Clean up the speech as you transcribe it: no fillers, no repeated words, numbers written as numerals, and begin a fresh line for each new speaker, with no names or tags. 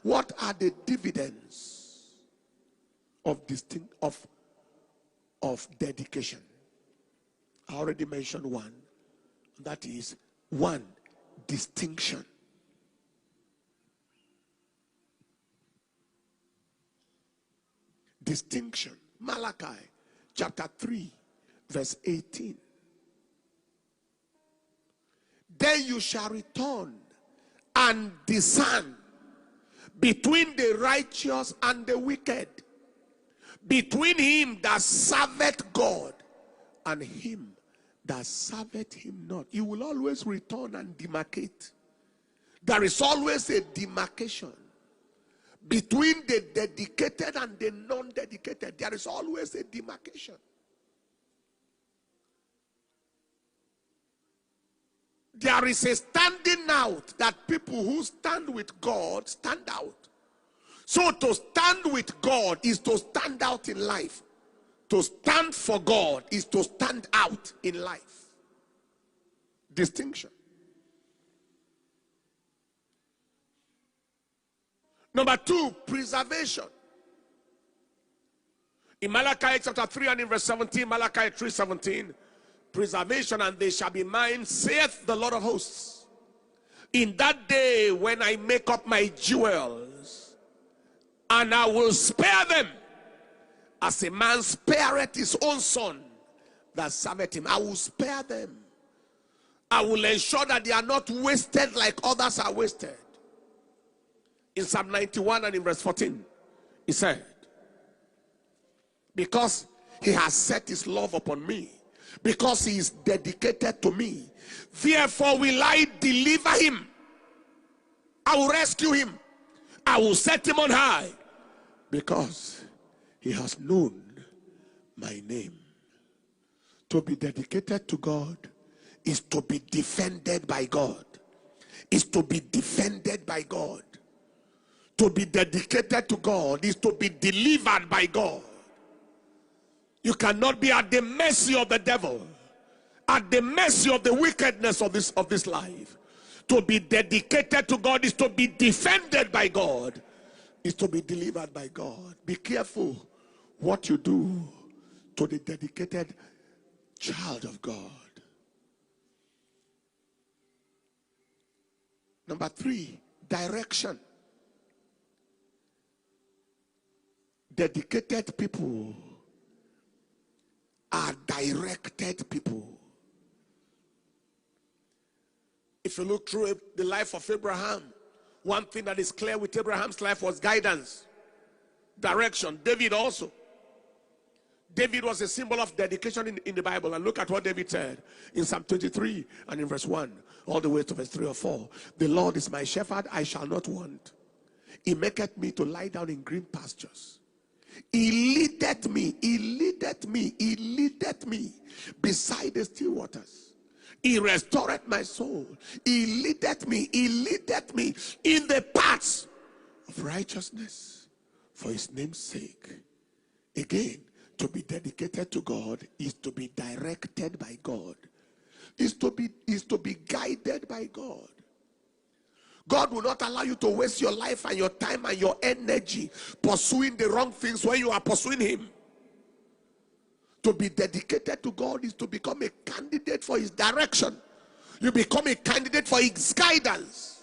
what are the dividends of dedication? I already mentioned one. That is, one, distinction. Distinction. Malachi chapter 3 verse 18. Then you shall return and discern between the righteous and the wicked, between him that serveth God and him that serveth him not. You will always return and demarcate. There is always a demarcation between the dedicated and the non-dedicated. There is always a demarcation. There is a standing out that people who stand with God stand out. So to stand with God is to stand out in life. To stand for God is to stand out in life. Distinction. Number two, preservation. In Malachi chapter 3 and in verse 17, Malachi 3:17, preservation, and they shall be mine, saith the Lord of hosts. In that day when I make up my jewels, and I will spare them, as a man spareth his own son that serveth him. I will spare them. I will ensure that they are not wasted like others are wasted. In Psalm 91 and in verse 14, he said, because he has set his love upon me, because he is dedicated to me, therefore will I deliver him. I will rescue him. I will set him on high, because he has known my name. To be dedicated to God is to be defended by God. Is to be defended by God. To be dedicated to God is to be delivered by God. You cannot be at the mercy of the devil, at the mercy of the wickedness of this life. To be dedicated to God is to be defended by God, is to be delivered by God. Be careful what you do to the dedicated child of God. Number three, direction. Dedicated people are directed people. If you look through the life of Abraham, one thing that is clear with Abraham's life was guidance, direction. David also. David was a symbol of dedication in the Bible. And look at what David said in Psalm 23 and in verse 1 all the way to verse 3 or 4. The Lord is my shepherd, I shall not want. He maketh me to lie down in green pastures. He leadeth me beside the still waters. He restoreth my soul. He leadeth me in the paths of righteousness for his name's sake. Again, to be dedicated to God is to be directed by God. Is to be guided by God. God will not allow you to waste your life and your time and your energy pursuing the wrong things when you are pursuing him. To be dedicated to God is to become a candidate for his direction. You become a candidate for his guidance.